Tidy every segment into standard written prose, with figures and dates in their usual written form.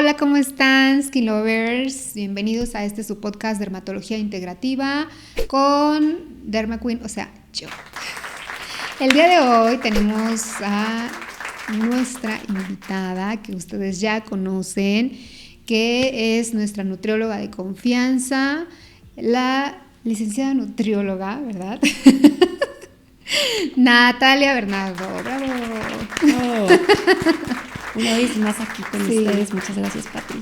Hola, ¿cómo están, Skin Lovers? Bienvenidos a su podcast Dermatología Integrativa con Derma Queen, o sea, yo. El día de hoy tenemos a nuestra invitada que ustedes ya conocen, que es nuestra nutrióloga de confianza, la licenciada nutrióloga, ¿verdad? Natalia Bernardo, bravo. Oh, una vez más aquí con ustedes, muchas gracias, Patri.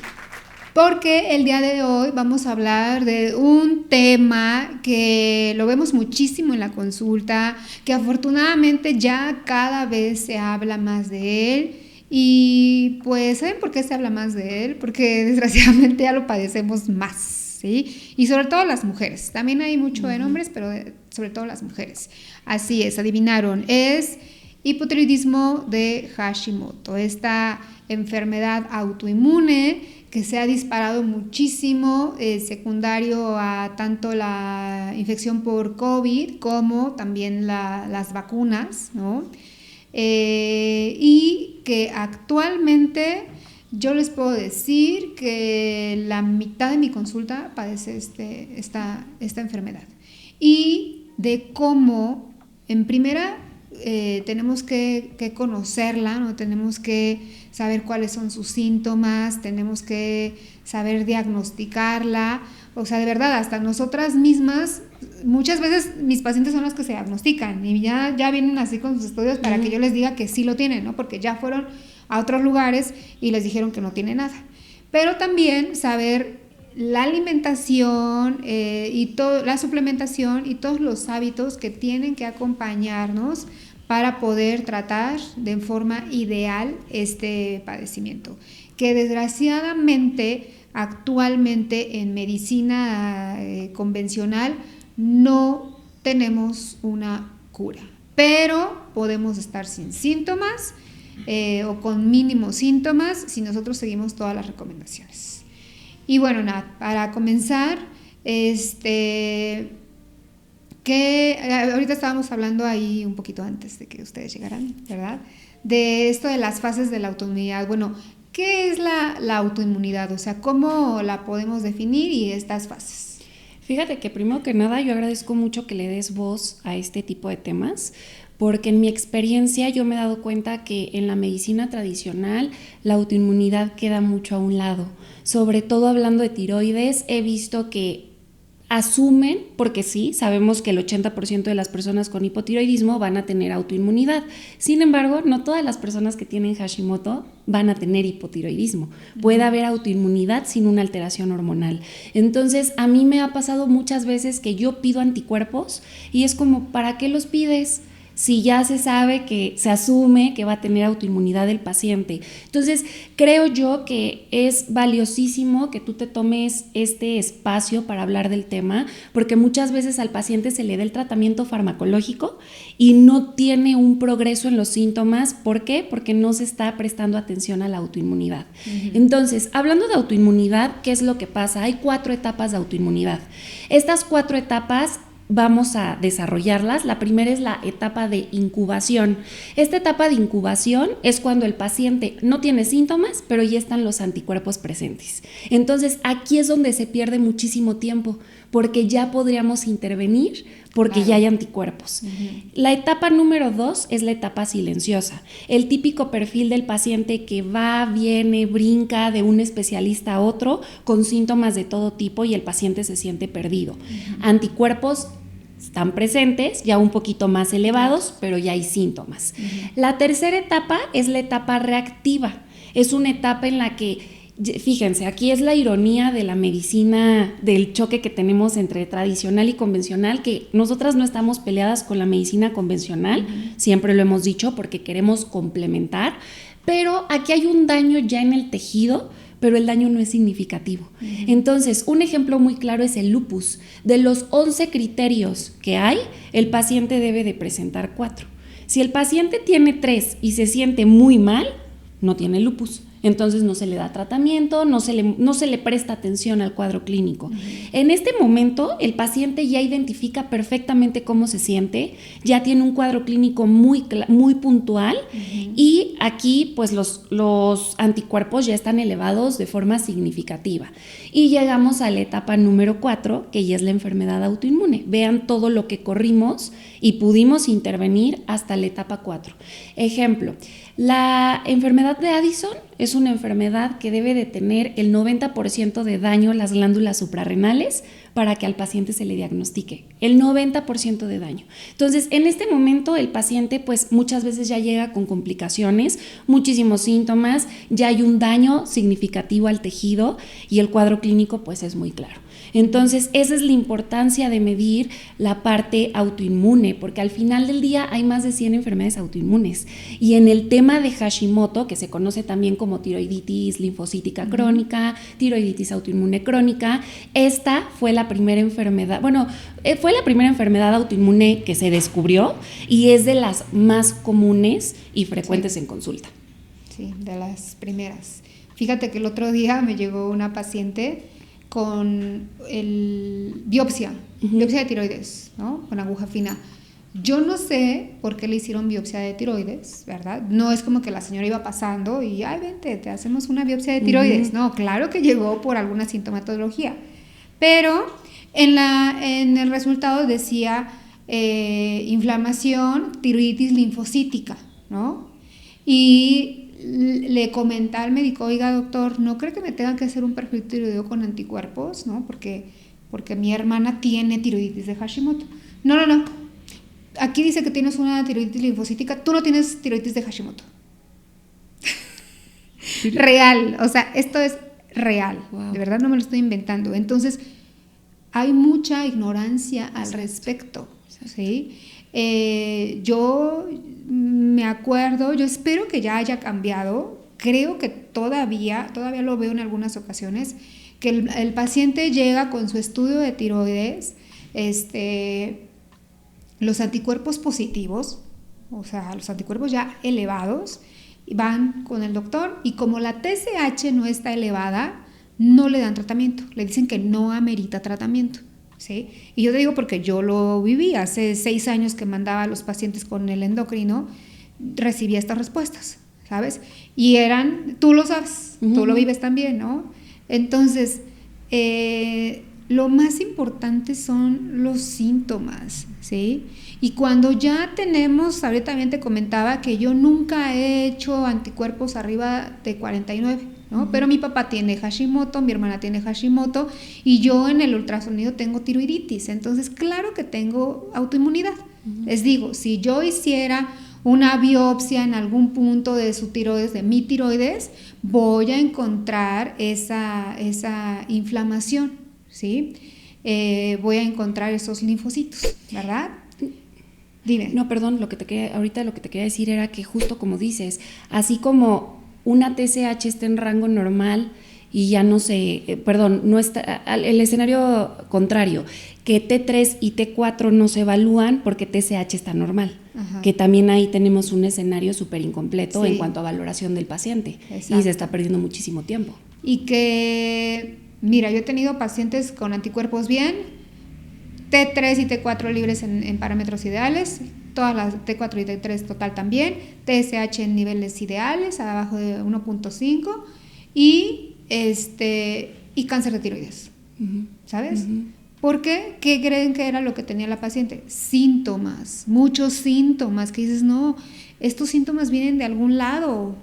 Porque el día de hoy vamos a hablar de un tema que lo vemos muchísimo en la consulta, que afortunadamente ya cada vez se habla más de él. Y pues, ¿saben por qué se habla más de él? Porque desgraciadamente ya lo padecemos más, ¿sí? Y sobre todo las mujeres. También hay mucho en hombres, pero sobre todo las mujeres. Así es, adivinaron. Es hipotiroidismo de Hashimoto, esta enfermedad autoinmune que se ha disparado muchísimo, secundario a tanto la infección por COVID como también las vacunas, ¿no? Y que actualmente yo les puedo decir que la mitad de mi consulta padece esta enfermedad. Y de cómo, en primera, tenemos que conocerla, ¿no? Tenemos que saber cuáles son sus síntomas, tenemos que saber diagnosticarla, o sea, de verdad, hasta nosotras mismas, muchas veces mis pacientes son las que se diagnostican y ya vienen así con sus estudios para que yo les diga que sí lo tienen, ¿no? Porque ya fueron a otros lugares y les dijeron que no tiene nada. Pero también saber la alimentación y la suplementación y todos los hábitos que tienen que acompañarnos para poder tratar de forma ideal este padecimiento, que desgraciadamente actualmente en medicina convencional no tenemos una cura, pero podemos estar sin síntomas o con mínimos síntomas si nosotros seguimos todas las recomendaciones. Y bueno, nada, para comenzar, que ahorita estábamos hablando ahí un poquito antes de que ustedes llegaran, ¿verdad? De esto de las fases de la autoinmunidad. Bueno, ¿qué es la autoinmunidad? O sea, ¿cómo la podemos definir y estas fases? Fíjate que primero que nada yo agradezco mucho que le des voz a este tipo de temas, porque en mi experiencia yo me he dado cuenta que en la medicina tradicional la autoinmunidad queda mucho a un lado. Sobre todo hablando de tiroides, he visto que asumen, porque sí, sabemos que el 80% de las personas con hipotiroidismo van a tener autoinmunidad. Sin embargo, no todas las personas que tienen Hashimoto van a tener hipotiroidismo. Puede haber autoinmunidad sin una alteración hormonal. Entonces, a mí me ha pasado muchas veces que yo pido anticuerpos y es como, ¿para qué los pides? Si ya se sabe que se asume que va a tener autoinmunidad el paciente. Entonces, creo yo que es valiosísimo que tú te tomes este espacio para hablar del tema, porque muchas veces al paciente se le da el tratamiento farmacológico y no tiene un progreso en los síntomas. ¿Por qué? Porque no se está prestando atención a la autoinmunidad. Entonces, hablando de autoinmunidad, ¿qué es lo que pasa? Hay 4 etapas de autoinmunidad. Estas 4 etapas vamos a desarrollarlas. La primera es la etapa de incubación. Esta etapa de incubación es cuando el paciente no tiene síntomas, pero ya están los anticuerpos presentes. Entonces, aquí es donde se pierde muchísimo tiempo, porque ya podríamos intervenir porque ya hay anticuerpos. La etapa número 2 es la etapa silenciosa. El típico perfil del paciente que va, viene, brinca de un especialista a otro con síntomas de todo tipo y el paciente se siente perdido. Anticuerpos están presentes, ya un poquito más elevados, pero ya hay síntomas. La tercera etapa es la etapa reactiva. Es una etapa en la que, fíjense, aquí es la ironía de la medicina, del choque que tenemos entre tradicional y convencional, que nosotras no estamos peleadas con la medicina convencional, siempre lo hemos dicho, porque queremos complementar, pero aquí hay un daño ya en el tejido, pero el daño no es significativo. Entonces, un ejemplo muy claro es el lupus. De los 11 criterios que hay, el paciente debe de presentar 4. Si el paciente tiene 3 y se siente muy mal, no tiene lupus. entonces no se le da tratamiento, no se le presta atención al cuadro clínico. En este momento el paciente ya identifica perfectamente cómo se siente, ya tiene un cuadro clínico muy puntual, y aquí pues los anticuerpos ya están elevados de forma significativa. Y llegamos a la etapa número 4, que ya es la enfermedad autoinmune. Vean todo lo que corrimos y pudimos intervenir hasta la etapa 4. Ejemplo, la enfermedad de Addison es una enfermedad que debe de tener el 90% de daño a las glándulas suprarrenales para que al paciente se le diagnostique. El 90% de daño. Entonces, en este momento el paciente pues muchas veces ya llega con complicaciones, muchísimos síntomas, ya hay un daño significativo al tejido y el cuadro clínico pues es muy claro. Entonces, esa es la importancia de medir la parte autoinmune, porque al final del día hay más de 100 enfermedades autoinmunes. Y en el tema de Hashimoto, que se conoce también como tiroiditis linfocítica crónica, tiroiditis autoinmune crónica, esta fue la primera enfermedad, fue la primera enfermedad autoinmune que se descubrió y es de las más comunes y frecuentes en consulta. Sí, de las primeras. Fíjate que el otro día me llegó una paciente con biopsia de tiroides, ¿no? Con aguja fina. Yo no sé por qué le hicieron biopsia de tiroides, ¿verdad? No es como que la señora iba pasando y, ay, vente, te hacemos una biopsia de tiroides. No, claro que llegó por alguna sintomatología. Pero en el resultado decía inflamación, tiroiditis linfocítica, ¿no? Y le comenté al médico, oiga, doctor, ¿no cree que me tengan que hacer un perfil tiroideo con anticuerpos? ¿No? Porque mi hermana tiene tiroiditis de Hashimoto. No. Aquí dice que tienes una tiroiditis linfocítica, tú no tienes tiroiditis de Hashimoto. Real, o sea, esto es real, wow. De verdad no me lo estoy inventando. Entonces, hay mucha ignorancia al respecto, ¿sí? Yo me acuerdo, yo espero que ya haya cambiado, creo que todavía lo veo en algunas ocasiones, que el paciente llega con su estudio de tiroides, los anticuerpos positivos, o sea, los anticuerpos ya elevados, van con el doctor y como la TSH no está elevada, no le dan tratamiento, le dicen que no amerita tratamiento. ¿Sí? Y yo te digo porque yo lo viví, hace 6 años que mandaba a los pacientes con el endocrino, recibía estas respuestas, ¿sabes? Y tú lo sabes, tú lo vives también, ¿no? Entonces, lo más importante son los síntomas, ¿sí? Y cuando ya tenemos, ahorita también te comentaba que yo nunca he hecho anticuerpos arriba de 49, ¿no? Pero mi papá tiene Hashimoto, mi hermana tiene Hashimoto y yo en el ultrasonido tengo tiroiditis, entonces claro que tengo autoinmunidad. Les digo, si yo hiciera una biopsia en algún punto de su tiroides, de mi tiroides, voy a encontrar esa inflamación, ¿sí? Voy a encontrar esos linfocitos, ¿verdad? Dime. No, perdón, ahorita lo que te quería decir era que justo como dices, así como una TSH está en rango normal y ya no está, el escenario contrario, que T3 y T4 no se evalúan porque TSH está normal. Ajá. Que también ahí tenemos un escenario súper incompleto en cuanto a valoración del paciente. Exacto. Y se está perdiendo muchísimo tiempo. Y que, mira, yo he tenido pacientes con anticuerpos bien, T3 y T4 libres en parámetros ideales, todas las T4 y T3 total también, TSH en niveles ideales, abajo de 1.5 y cáncer de tiroides, ¿sabes? ¿Por qué? ¿Qué creen que era lo que tenía la paciente? Síntomas, muchos síntomas, que dices, no, estos síntomas vienen de algún lado,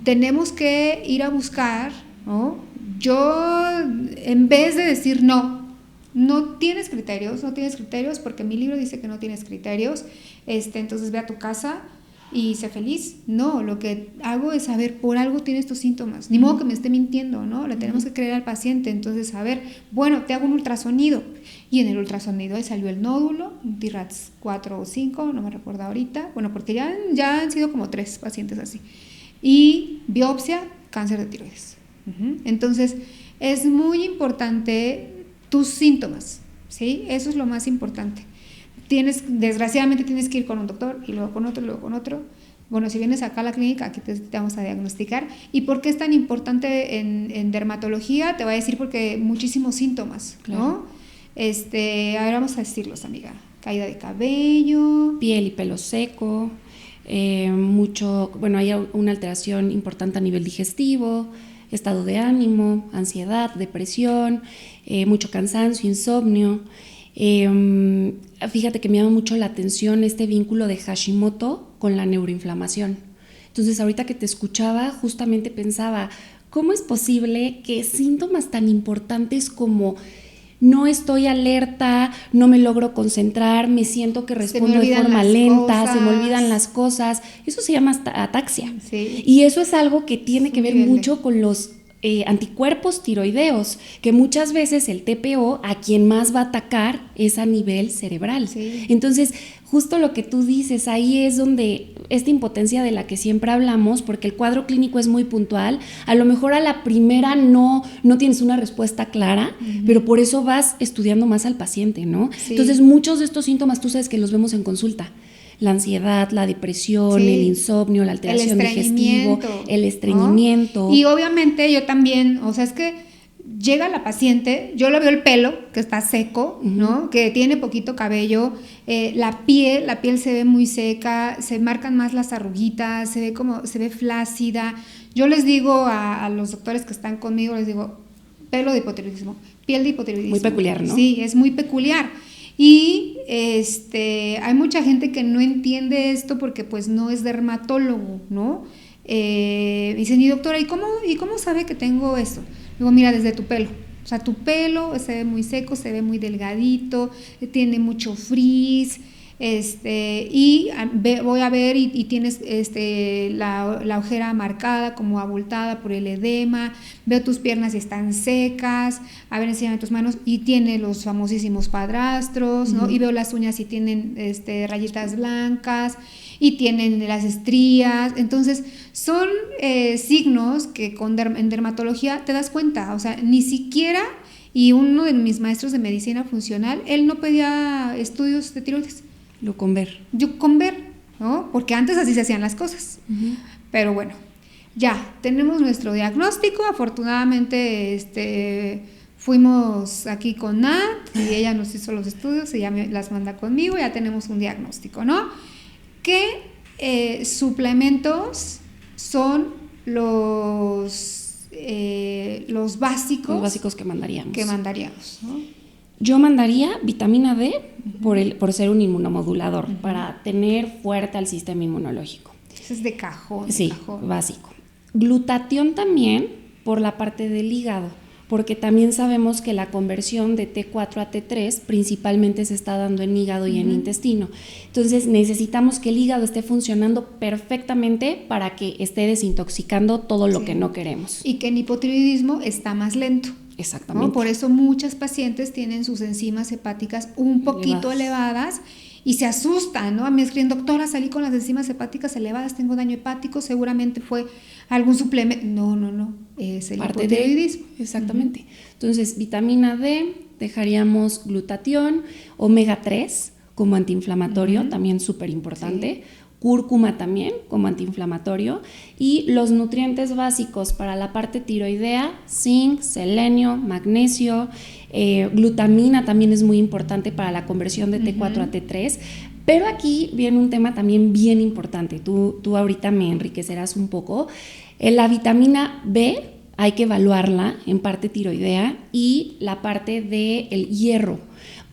tenemos que ir a buscar, ¿no? Yo, en vez de decir no tienes criterios porque mi libro dice que no tienes criterios, entonces ve a tu casa y sé feliz. No, lo que hago es saber, por algo tiene estos síntomas, ni modo que me esté mintiendo, ¿no? Le tenemos que creer al paciente, entonces a ver, bueno, te hago un ultrasonido y en el ultrasonido ahí salió el nódulo, un TRATS 4 o 5, no me recuerdo ahorita, bueno, porque ya han sido como 3 pacientes así, y biopsia, cáncer de tiroides. Entonces es muy importante tus síntomas, ¿sí? Eso es lo más importante. Desgraciadamente tienes que ir con un doctor y luego con otro, bueno, si vienes acá a la clínica, aquí te vamos a diagnosticar. ¿Y por qué es tan importante en dermatología? Te voy a decir porque muchísimos síntomas, claro, ¿no? A ver, vamos a decirlos, amiga. Caída de cabello. Piel y pelo seco, hay una alteración importante a nivel digestivo, estado de ánimo, ansiedad, depresión, mucho cansancio, insomnio. Fíjate que me llama mucho la atención este vínculo de Hashimoto con la neuroinflamación. Entonces, ahorita que te escuchaba, justamente pensaba, ¿cómo es posible que síntomas tan importantes como no estoy alerta, no me logro concentrar, me siento que respondo de forma lenta, se me olvidan las cosas? Eso se llama ataxia. Sí. Y eso es algo que tiene que ver mucho con los anticuerpos tiroideos, que muchas veces el TPO a quien más va a atacar es a nivel cerebral. Sí. Entonces, justo lo que tú dices, ahí es donde esta impotencia de la que siempre hablamos, porque el cuadro clínico es muy puntual, a lo mejor a la primera no tienes una respuesta clara, pero por eso vas estudiando más al paciente, ¿no? Sí. Entonces, muchos de estos síntomas tú sabes que los vemos en consulta. La ansiedad, la depresión, sí, el insomnio, la alteración digestiva, el estreñimiento. ¿No? Y obviamente yo también, o sea, es que llega la paciente, yo le veo el pelo, que está seco, ¿no? Que tiene poquito cabello, la piel se ve muy seca, se marcan más las arruguitas, se ve flácida. Yo les digo a los doctores que están conmigo, les digo, pelo de hipotiroidismo, piel de hipotiroidismo. Muy peculiar, ¿no? Sí, es muy peculiar. Y hay mucha gente que no entiende esto porque pues no es dermatólogo, ¿no? Dicen, y doctora, ¿y cómo sabe que tengo esto? Digo, mira, desde tu pelo. O sea, tu pelo se ve muy seco, se ve muy delgadito, tiene mucho frizz, y voy a ver y tienes la ojera marcada, como abultada por el edema, veo tus piernas y están secas, a ver, enséñame tus manos, y tiene los famosísimos padrastros, ¿no? Y veo las uñas y tienen rayitas blancas, y tienen las estrías. Entonces son signos que en dermatología te das cuenta, o sea, ni siquiera, y uno de mis maestros de medicina funcional, él no pedía estudios de tiroides. Yo con ver, ¿no? Porque antes así se hacían las cosas. Pero bueno, ya tenemos nuestro diagnóstico. Afortunadamente fuimos aquí con Nat y ella nos hizo los estudios, ella las manda conmigo, ya tenemos un diagnóstico, ¿no? ¿Qué suplementos son los básicos? Los básicos que mandaríamos. ¿No? Yo mandaría vitamina D por ser un inmunomodulador, para tener fuerte al sistema inmunológico. Eso es de cajón. Sí, básico. Glutatión también por la parte del hígado, porque también sabemos que la conversión de T4 a T3 principalmente se está dando en hígado y en intestino. Entonces necesitamos que el hígado esté funcionando perfectamente para que esté desintoxicando todo lo que no queremos. Y que en hipotiroidismo está más lento. Exactamente. ¿No? Por eso muchas pacientes tienen sus enzimas hepáticas un poquito elevadas y se asustan, ¿no? A mí me escriben, doctora, salí con las enzimas hepáticas elevadas, tengo daño hepático, seguramente fue algún suplemento. No, es el hipotiroidismo. Exactamente. Entonces, vitamina D, dejaríamos glutatión, omega 3 como antiinflamatorio, también súper importante. Sí. Cúrcuma también como antiinflamatorio, y los nutrientes básicos para la parte tiroidea: zinc, selenio, magnesio, glutamina también es muy importante para la conversión de T4 a T3. Pero aquí viene un tema también bien importante, tú ahorita me enriquecerás un poco. La vitamina B hay que evaluarla en parte tiroidea y la parte del hierro,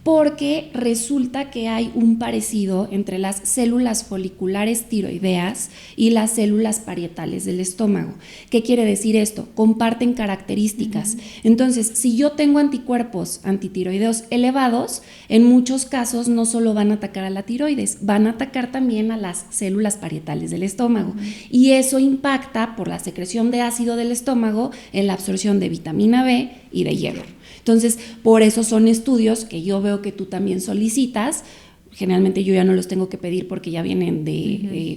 porque resulta que hay un parecido entre las células foliculares tiroideas y las células parietales del estómago. ¿Qué quiere decir esto? Comparten características. Entonces, si yo tengo anticuerpos antitiroideos elevados, en muchos casos no solo van a atacar a la tiroides, van a atacar también a las células parietales del estómago. Y eso impacta por la secreción de ácido del estómago en la absorción de vitamina B y de hierro. Entonces, por eso son estudios que yo veo que tú también solicitas. Generalmente yo ya no los tengo que pedir porque ya vienen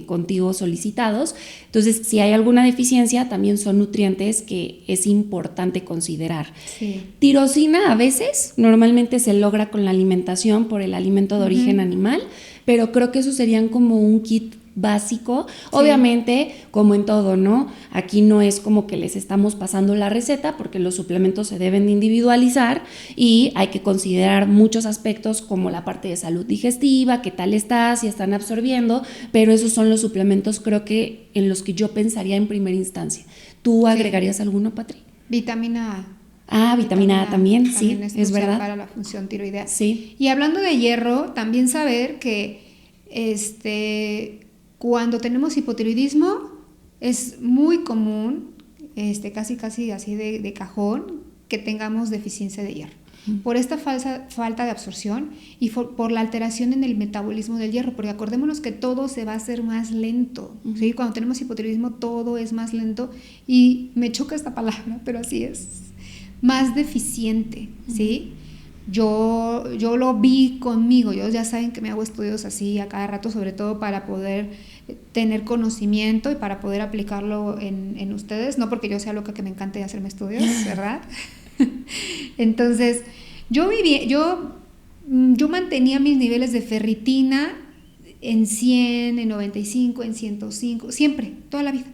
contigo solicitados. Entonces, si hay alguna deficiencia, también son nutrientes que es importante considerar. Sí. Tirosina a veces, normalmente se logra con la alimentación por el alimento de origen animal, pero creo que esos serían como un kit básico. Obviamente, como en todo, ¿no? Aquí no es como que les estamos pasando la receta, porque los suplementos se deben de individualizar y hay que considerar muchos aspectos como la parte de salud digestiva, qué tal estás, si están absorbiendo, pero esos son los suplementos, creo que en los que yo pensaría en primera instancia. ¿Tú agregarías alguno, Patri? Vitamina A. Vitamina A también, sí, es verdad. Para la función tiroidea. Sí. Y hablando de hierro, también saber que cuando tenemos hipotiroidismo es muy común, casi así de cajón, que tengamos deficiencia de hierro. Por esta falta de absorción y por la alteración en el metabolismo del hierro, porque acordémonos que todo se va a hacer más lento, ¿sí? Cuando tenemos hipotiroidismo todo es más lento y me choca esta palabra, pero así es, más deficiente, ¿sí? Yo lo vi conmigo, ellos ya saben que me hago estudios así a cada rato, sobre todo para poder tener conocimiento y para poder aplicarlo en ustedes, no porque yo sea loca que me encante hacerme estudios, ¿verdad? Entonces, yo mantenía mis niveles de ferritina en 100, en 95, en 105, siempre, toda la vida.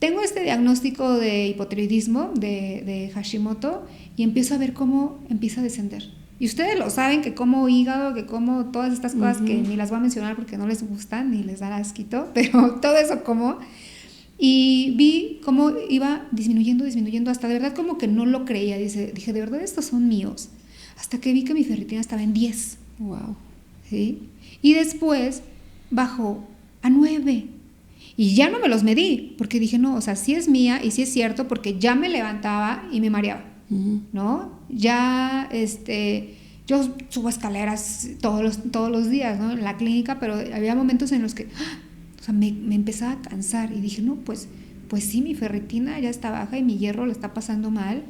Tengo este diagnóstico de hipotiroidismo, de Hashimoto, y empiezo a ver cómo empieza a descender. Y ustedes lo saben, que como hígado, que como todas estas cosas que ni las voy a mencionar porque no les gustan, ni les da asquito, pero todo eso como. Y vi cómo iba disminuyendo, hasta de verdad como que no lo creía. Dije, de verdad estos son míos. Hasta que vi que mi ferritina estaba en 10. Wow. ¿Sí? Y después bajó a 9. Y ya no me los medí, porque dije, no, o sea, sí es mía y sí es cierto, porque ya me levantaba y me mareaba, ¿no? Ya, yo subo escaleras todos los días, ¿no? En la clínica, pero había momentos en los que, o sea, me empezaba a cansar y dije, no, pues sí, mi ferritina ya está baja y mi hierro lo está pasando mal.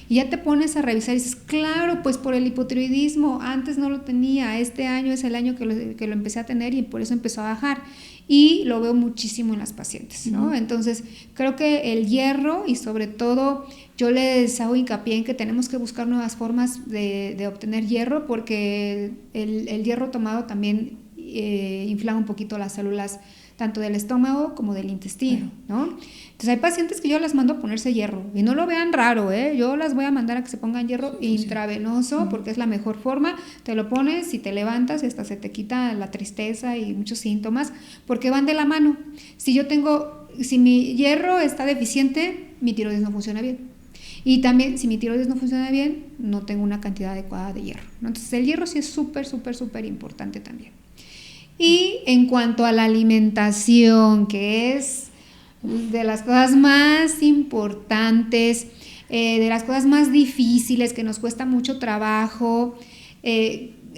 Y ya te pones a revisar y dices, claro, pues por el hipotiroidismo, antes no lo tenía, este año es el año que lo empecé a tener y por eso empezó a bajar. Y lo veo muchísimo en las pacientes, ¿no? Entonces, creo que el hierro, y sobre todo yo les hago hincapié en que tenemos que buscar nuevas formas de obtener hierro, porque el hierro tomado también inflama un poquito las células tanto del estómago como del intestino, ¿no? Entonces hay pacientes que yo las mando a ponerse hierro, y no lo vean raro, yo las voy a mandar a que se pongan hierro intravenoso, porque es la mejor forma. Te lo pones y te levantas y hasta se te quita la tristeza y muchos síntomas, porque van de la mano. Si mi hierro está deficiente, mi tiroides no funciona bien. Y también, si mi tiroides no funciona bien, no tengo una cantidad adecuada de hierro, ¿no? Entonces el hierro sí es súper importante también. Y en cuanto a la alimentación, que es de las cosas más importantes, de las cosas más difíciles, que nos cuesta mucho trabajo,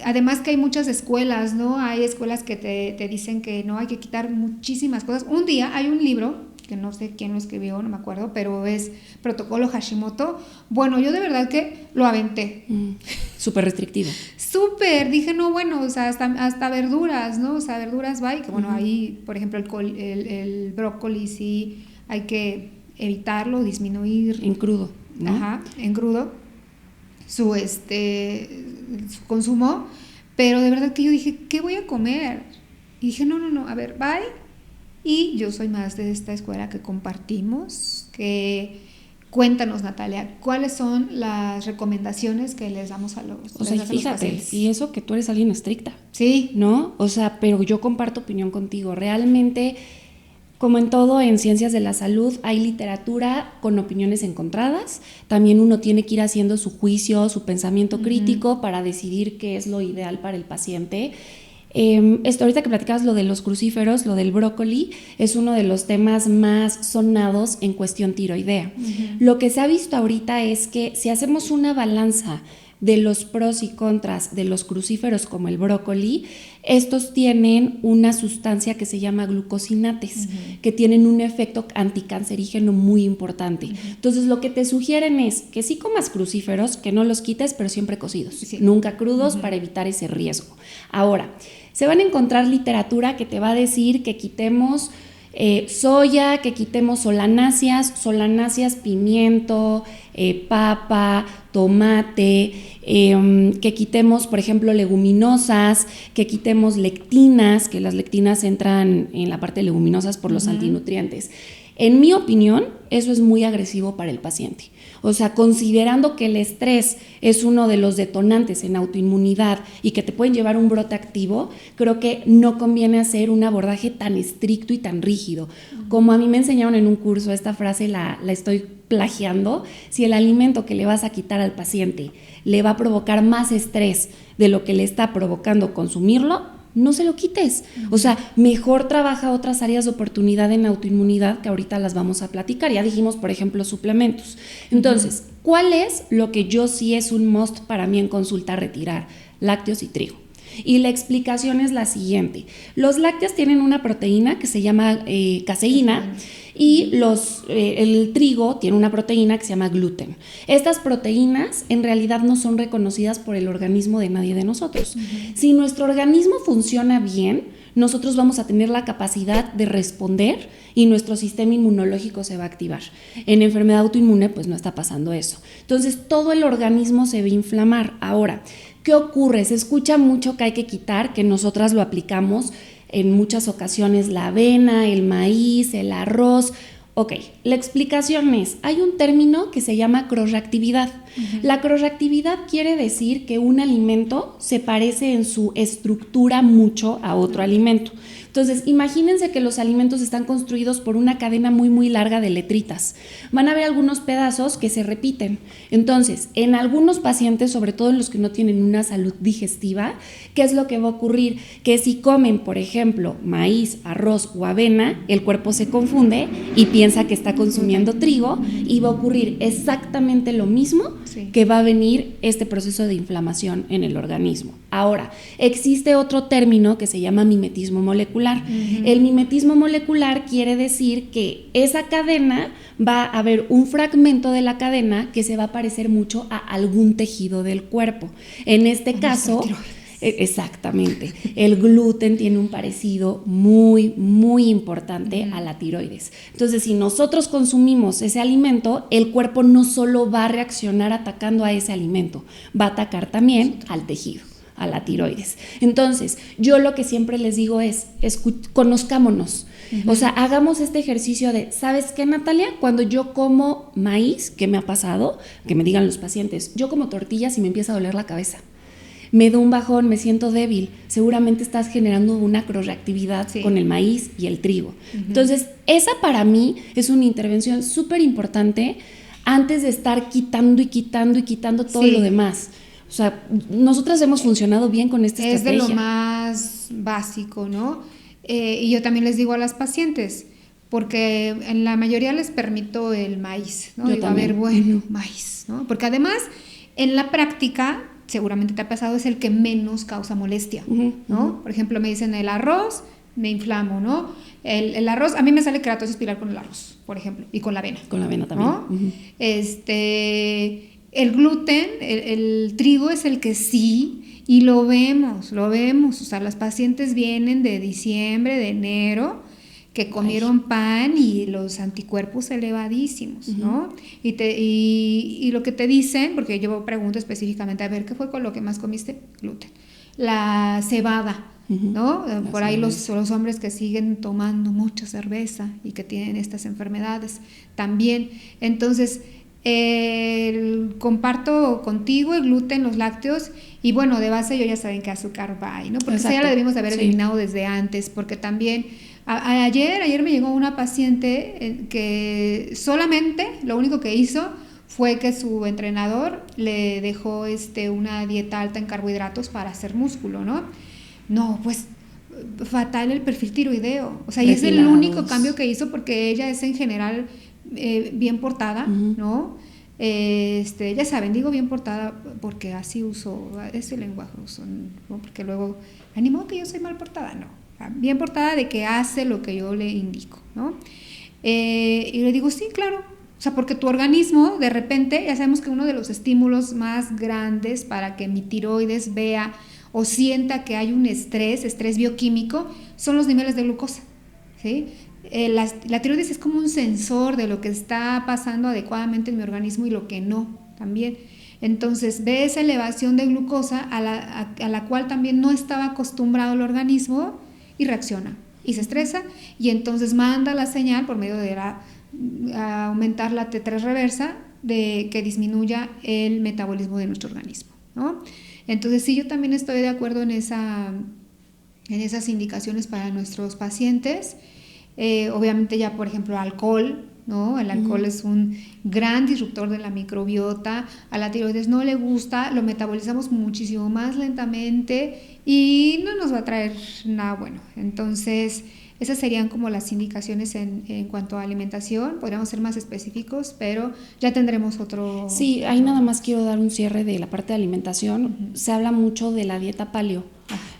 además que hay muchas escuelas, ¿no? Hay escuelas que te dicen que no, hay que quitar muchísimas cosas. Un día hay un libro, que no sé quién lo escribió, no me acuerdo, pero es Protocolo Hashimoto. Bueno, yo de verdad que lo aventé. Súper restrictivo. Dije, no, bueno, o sea, hasta verduras, ¿no? O sea, verduras va, y que bueno, ahí, por ejemplo, el brócoli sí hay que evitarlo, disminuir. En crudo, ¿no? Ajá, en crudo, su consumo, pero de verdad que yo dije, ¿qué voy a comer? Y dije, no, a ver, bye. Y yo soy más de esta escuela que compartimos, cuéntanos, Natalia, ¿cuáles son las recomendaciones que les damos a los pacientes? O sea, fíjate, y eso que tú eres alguien estricta. Sí. ¿No? O sea, pero yo comparto opinión contigo. Realmente, como en todo en ciencias de la salud, hay literatura con opiniones encontradas. También uno tiene que ir haciendo su juicio, su pensamiento crítico para decidir qué es lo ideal para el paciente. Ahorita que platicabas lo de los crucíferos, lo del brócoli, es uno de los temas más sonados en cuestión tiroidea. Lo que se ha visto ahorita es que si hacemos una balanza de los pros y contras de los crucíferos como el brócoli, estos tienen una sustancia que se llama glucosinates, que tienen un efecto anticancerígeno muy importante. Entonces, lo que te sugieren es que sí comas crucíferos, que no los quites, pero siempre cocidos, nunca crudos, para evitar ese riesgo. Ahora, se van a encontrar literatura que te va a decir que quitemos soya, que quitemos solanáceas, pimiento, papa, tomate, que quitemos, por ejemplo, leguminosas, que quitemos lectinas, que las lectinas entran en la parte de leguminosas por los antinutrientes. En mi opinión, eso es muy agresivo para el paciente. O sea, considerando que el estrés es uno de los detonantes en autoinmunidad y que te pueden llevar a un brote activo, creo que no conviene hacer un abordaje tan estricto y tan rígido. Como a mí me enseñaron en un curso, esta frase la estoy plagiando: si el alimento que le vas a quitar al paciente le va a provocar más estrés de lo que le está provocando consumirlo, no se lo quites. O sea, mejor trabaja otras áreas de oportunidad en autoinmunidad que ahorita las vamos a platicar. Ya dijimos, por ejemplo, suplementos. Entonces, ¿cuál es lo que yo sí es un must para mí en consulta retirar? Lácteos y trigo. Y la explicación es la siguiente. Los lácteos tienen una proteína que se llama caseína, y el trigo tiene una proteína que se llama gluten. Estas proteínas en realidad no son reconocidas por el organismo de nadie de nosotros. Si nuestro organismo funciona bien, nosotros vamos a tener la capacidad de responder y nuestro sistema inmunológico se va a activar. En enfermedad autoinmune pues no está pasando eso. Entonces todo el organismo se va a inflamar. Ahora, ¿qué ocurre? Se escucha mucho que hay que quitar, que nosotras lo aplicamos en muchas ocasiones, la avena, el maíz, el arroz. Ok, la explicación es, hay un término que se llama crossreactividad. La crossreactividad quiere decir que un alimento se parece en su estructura mucho a otro alimento. Entonces, imagínense que los alimentos están construidos por una cadena muy, muy larga de letritas. Van a haber algunos pedazos que se repiten. Entonces, en algunos pacientes, sobre todo en los que no tienen una salud digestiva, ¿qué es lo que va a ocurrir? Que si comen, por ejemplo, maíz, arroz o avena, el cuerpo se confunde y piensa que está consumiendo trigo, y va a ocurrir exactamente lo mismo, que va a venir este proceso de inflamación en el organismo. Ahora, existe otro término que se llama mimetismo molecular. El mimetismo molecular quiere decir que esa cadena va a haber un fragmento de la cadena que se va a parecer mucho a algún tejido del cuerpo. En este caso, exactamente, el gluten tiene un parecido muy, muy importante a la tiroides. Entonces, si nosotros consumimos ese alimento, el cuerpo no solo va a reaccionar atacando a ese alimento, va a atacar también al tejido, a la tiroides. Entonces, yo lo que siempre les digo es conozcámonos. O sea, hagamos este ejercicio de, ¿sabes qué, Natalia? Cuando yo como maíz, ¿qué me ha pasado? Que me digan los pacientes, yo como tortillas y me empieza a doler la cabeza. Me da un bajón, me siento débil. Seguramente estás generando una crossreactividad con el maíz y el trigo. Entonces, esa para mí es una intervención súper importante antes de estar quitando y quitando y quitando todo lo demás. O sea, nosotras hemos funcionado bien con esta estrategia. Es de lo más básico, ¿no? Y yo también les digo a las pacientes, porque en la mayoría les permito el maíz, ¿no? Digo, a ver, bueno, maíz, ¿no? Porque además, en la práctica, seguramente te ha pasado, es el que menos causa molestia, ¿no? Por ejemplo, me dicen el arroz, me inflamo, ¿no? El arroz, a mí me sale keratosis pilar con el arroz, por ejemplo, y con la avena. Con la avena también. ¿No? El gluten, el trigo es el que sí, y lo vemos, o sea, las pacientes vienen de diciembre, de enero, que comieron pan y los anticuerpos elevadísimos, ¿no? Y lo que te dicen, porque yo pregunto específicamente, a ver, ¿qué fue con lo que más comiste? Gluten. La cebada, ¿no? Por ahí los hombres que siguen tomando mucha cerveza y que tienen estas enfermedades también. Entonces, comparto contigo el gluten, los lácteos, y bueno, de base yo ya saben qué azúcar va, ¿no? Porque esa ya la debimos de haber eliminado desde antes, porque también ayer me llegó una paciente que solamente lo único que hizo fue que su entrenador le dejó una dieta alta en carbohidratos para hacer músculo, ¿no? No, pues fatal el perfil tiroideo, o sea, y es el único cambio que hizo, porque ella es en general bien portada, ¿no? Ya saben, digo bien portada porque así uso ese lenguaje, ¿no? Porque luego, animo que yo soy mal portada, no, bien portada de que hace lo que yo le indico, ¿no? Y le digo, sí, claro, o sea, porque tu organismo, de repente, ya sabemos que uno de los estímulos más grandes para que mi tiroides vea o sienta que hay un estrés bioquímico, son los niveles de glucosa, ¿sí? la tiroides es como un sensor de lo que está pasando adecuadamente en mi organismo y lo que no también. Entonces ve esa elevación de glucosa a la cual también no estaba acostumbrado el organismo y reacciona y se estresa y entonces manda la señal por medio de aumentar la T3 reversa de que disminuya el metabolismo de nuestro organismo, ¿no? Entonces sí, yo también estoy de acuerdo en esas indicaciones para nuestros pacientes. Obviamente ya, por ejemplo, alcohol, ¿no? El alcohol es un gran disruptor de la microbiota, a la tiroides no le gusta, lo metabolizamos muchísimo más lentamente y no nos va a traer nada bueno. Entonces, esas serían como las indicaciones en cuanto a alimentación. Podríamos ser más específicos, pero ya tendremos otro... Sí, ahí nada más quiero dar un cierre de la parte de alimentación. Se habla mucho de la dieta paleo.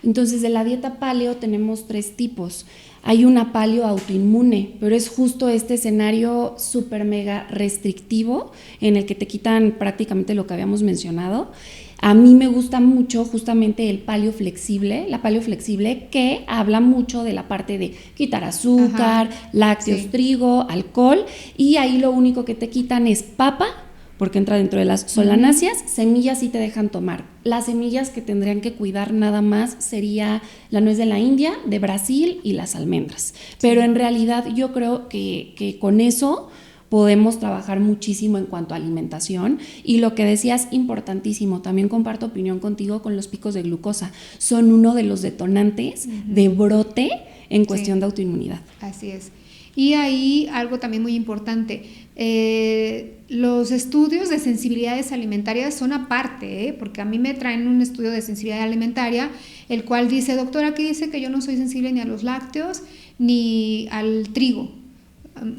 Entonces, de la dieta paleo tenemos 3 tipos. Hay una paleo autoinmune, pero es justo este escenario súper mega restrictivo en el que te quitan prácticamente lo que habíamos mencionado. A mí me gusta mucho justamente el paleo flexible, la paleo flexible que habla mucho de la parte de quitar azúcar, lácteos, trigo, alcohol, y ahí lo único que te quitan es papa, porque entra dentro de las solanáceas, semillas sí te dejan tomar. Las semillas que tendrían que cuidar nada más sería la nuez de la India, de Brasil y las almendras. Pero en realidad yo creo que con eso podemos trabajar muchísimo en cuanto a alimentación. Y lo que decías, importantísimo, también comparto opinión contigo con los picos de glucosa. Son uno de los detonantes de brote en cuestión de autoinmunidad. Así es. Y ahí algo también muy importante, los estudios de sensibilidades alimentarias son aparte, porque a mí me traen un estudio de sensibilidad alimentaria, el cual dice, doctora, aquí dice que yo no soy sensible ni a los lácteos ni al trigo.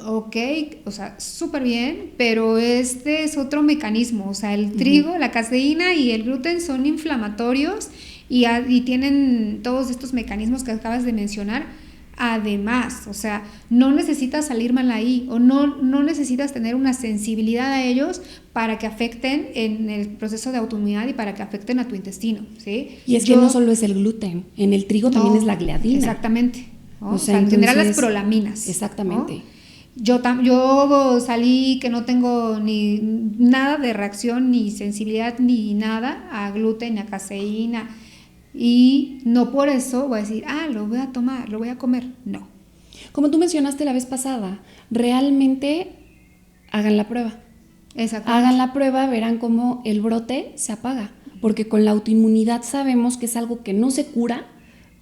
Ok, o sea, súper bien, pero este es otro mecanismo, o sea, el trigo, la caseína y el gluten son inflamatorios y tienen todos estos mecanismos que acabas de mencionar. Además, o sea, no necesitas salir mal ahí o no necesitas tener una sensibilidad a ellos para que afecten en el proceso de autoinmunidad y para que afecten a tu intestino, ¿sí? Y es que no solo es el gluten, en el trigo también es la gliadina. Exactamente, ¿no? O sea, en general las prolaminas. Exactamente. ¿No? Yo salí que no tengo ni nada de reacción, ni sensibilidad, ni nada a gluten, ni a caseína. Y no por eso voy a decir, lo voy a tomar, lo voy a comer. No. Como tú mencionaste la vez pasada, realmente hagan la prueba. Exactamente. Hagan la prueba, verán cómo el brote se apaga. Porque con la autoinmunidad sabemos que es algo que no se cura,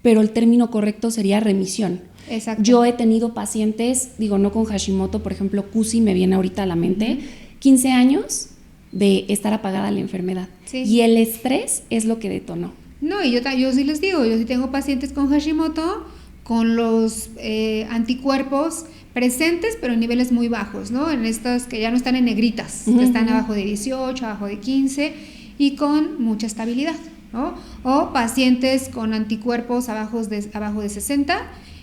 pero el término correcto sería remisión. Exacto. Yo he tenido pacientes, no con Hashimoto, por ejemplo, Cusi me viene ahorita a la mente, 15 años de estar apagada la enfermedad. Sí. Y el estrés es lo que detonó. No, y yo sí les digo, yo sí tengo pacientes con Hashimoto, con los anticuerpos presentes, pero en niveles muy bajos, ¿no? En estas que ya no están en negritas, que están abajo de 18, abajo de 15 y con mucha estabilidad, ¿no? O pacientes con anticuerpos abajo de 60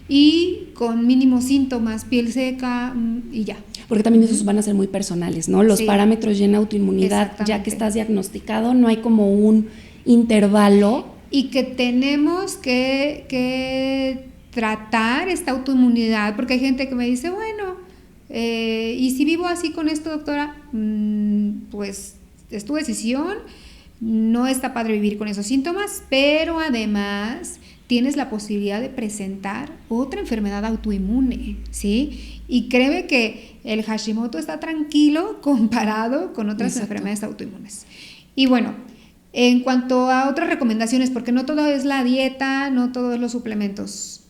y con mínimos síntomas, piel seca y ya. Porque también esos van a ser muy personales, ¿no? Los parámetros en autoinmunidad, ya que estás diagnosticado, no hay como un intervalo. Y que tenemos que tratar esta autoinmunidad, porque hay gente que me dice, bueno, y si vivo así con esto, doctora, pues es tu decisión, no está padre vivir con esos síntomas, pero además tienes la posibilidad de presentar otra enfermedad autoinmune, ¿sí? Y créeme que el Hashimoto está tranquilo comparado con otras enfermedades autoinmunes. Y bueno, en cuanto a otras recomendaciones, porque no todo es la dieta, no todo es los suplementos,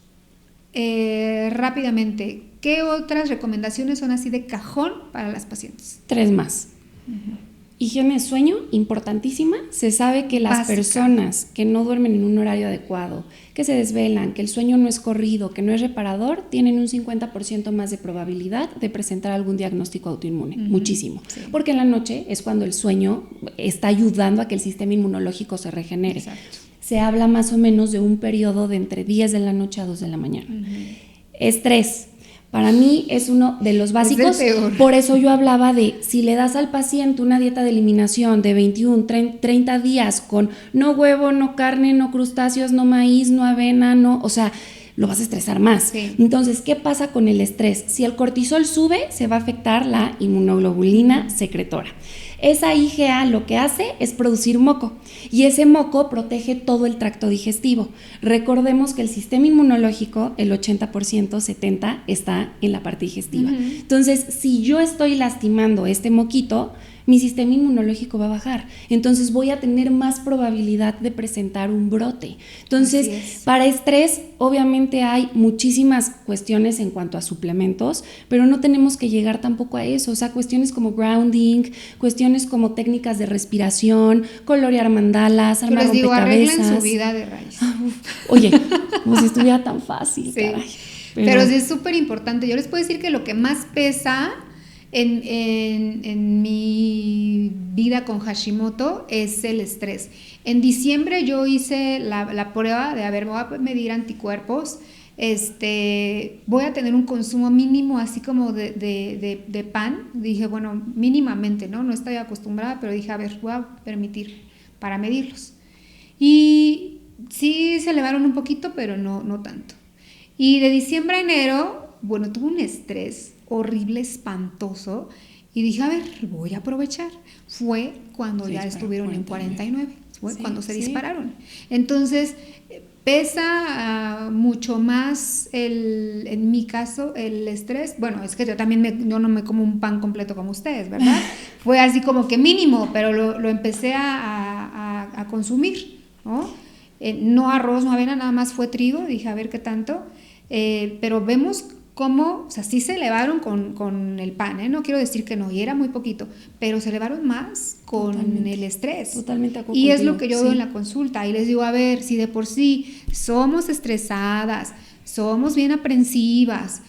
rápidamente, ¿qué otras recomendaciones son así de cajón para las pacientes? 3 más. Higiene de sueño, importantísima. Se sabe que las personas que no duermen en un horario adecuado, que se desvelan, que el sueño no es corrido, que no es reparador, tienen un 50% más de probabilidad de presentar algún diagnóstico autoinmune. Muchísimo. Sí. Porque en la noche es cuando el sueño está ayudando a que el sistema inmunológico se regenere. Exacto. Se habla más o menos de un periodo de entre 10 de la noche a 2 de la mañana. Estrés. Para mí es uno de los básicos, por eso yo hablaba de si le das al paciente una dieta de eliminación de 21, 30 días con no huevo, no carne, no crustáceos, no maíz, no avena, o sea, lo vas a estresar más. Sí. Entonces, ¿qué pasa con el estrés? Si el cortisol sube, se va a afectar la inmunoglobulina secretora. Esa IgA lo que hace es producir moco y ese moco protege todo el tracto digestivo. Recordemos que el sistema inmunológico, el 80%, 70% está en la parte digestiva. Entonces, si yo estoy lastimando este moquito, mi sistema inmunológico va a bajar. Entonces voy a tener más probabilidad de presentar un brote. Entonces, para estrés, obviamente hay muchísimas cuestiones en cuanto a suplementos, pero no tenemos que llegar tampoco a eso. O sea, cuestiones como grounding, cuestiones como técnicas de respiración, colorear mandalas, armar rompecabezas. Yo les digo, arreglen su vida de raíz. Oye, como si estuviera tan fácil, sí. caray. Pero sí es súper importante. Yo les puedo decir que lo que más pesa en mi vida con Hashimoto es el estrés. En diciembre yo hice la prueba de, voy a medir anticuerpos, voy a tener un consumo mínimo así como de pan. Dije, bueno, mínimamente, ¿no? No estoy acostumbrada, pero dije, voy a permitir para medirlos. Y sí se elevaron un poquito, pero no tanto. Y de diciembre a enero, bueno, tuve un estrés horrible, espantoso, y dije, voy a aprovechar. Fue cuando ya estuvieron en 49, fue cuando se dispararon. Entonces, pesa mucho más, en mi caso, el estrés. Bueno, es que yo no me como un pan completo como ustedes, ¿verdad? Fue así como que mínimo, pero lo empecé a consumir, ¿no? No arroz, no avena, nada más fue trigo. Dije, a ver qué tanto. Pero vemos cómo, o sea, sí se elevaron con el pan, no quiero decir que no, y era muy poquito, pero se elevaron más con el estrés. Totalmente. Y es lo que yo veo en la consulta, y les digo, si de por sí somos estresadas, somos bien aprensivas,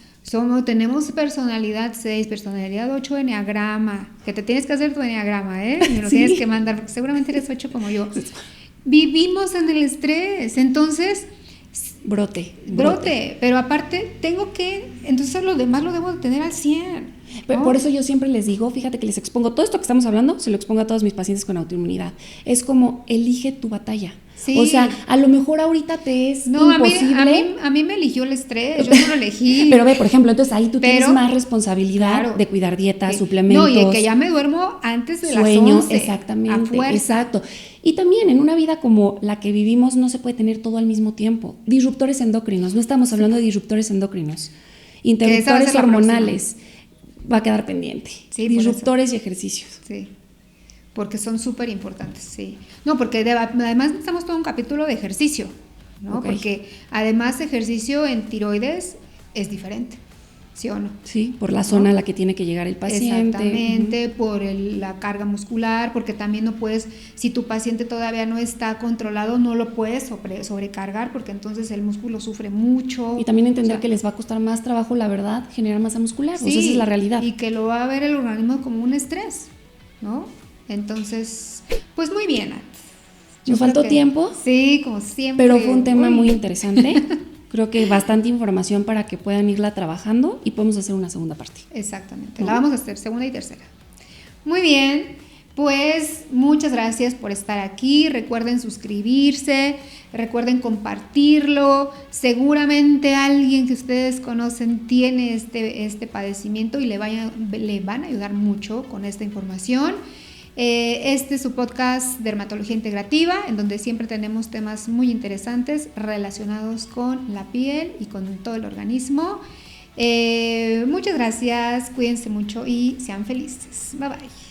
tenemos personalidad 6, personalidad 8, enneagrama, que te tienes que hacer tu enneagrama, me lo tienes que mandar, porque seguramente eres 8 como yo. Vivimos en el estrés, entonces brote, pero aparte entonces lo demás lo debo tener al 100, ¿no? Por eso yo siempre les digo, fíjate que les expongo todo esto que estamos hablando, se lo expongo a todos mis pacientes con autoinmunidad. Es como, elige tu batalla. Sí. O sea, a lo mejor ahorita te es imposible. A mí me eligió el estrés, yo no lo elegí. Pero por ejemplo, entonces ahí tú tienes más responsabilidad de cuidar dieta, suplementos. No, y que ya me duermo antes de sueño, las 11. Exactamente, exacto. Y también en una vida como la que vivimos no se puede tener todo al mismo tiempo. Disruptores endocrinos, no estamos hablando de disruptores endocrinos. Interruptores hormonales, va a quedar pendiente. Sí, disruptores y ejercicios. Sí, porque son súper importantes, sí. No, porque además necesitamos todo un capítulo de ejercicio, ¿no? Okay. Porque además ejercicio en tiroides es diferente, ¿sí o no? Sí, por la zona a la que tiene que llegar el paciente. Exactamente, por la carga muscular, porque también no puedes, si tu paciente todavía no está controlado, no lo puedes sobrecargar, porque entonces el músculo sufre mucho. Y también entender que les va a costar más trabajo, la verdad, generar masa muscular, sí, esa es la realidad. Y que lo va a ver el organismo como un estrés, ¿no? Entonces, pues muy bien. Nos faltó tiempo. Sí, como siempre. Pero fue un tema muy interesante. Creo que bastante información para que puedan irla trabajando y podemos hacer una segunda parte. Exactamente, la vamos a hacer segunda y tercera. Muy bien, pues muchas gracias por estar aquí. Recuerden suscribirse, recuerden compartirlo. Seguramente alguien que ustedes conocen tiene este padecimiento y le van a ayudar mucho con esta información. Este es su podcast Dermatología Integrativa, en donde siempre tenemos temas muy interesantes relacionados con la piel y con todo el organismo. Muchas gracias, cuídense mucho y sean felices. Bye bye.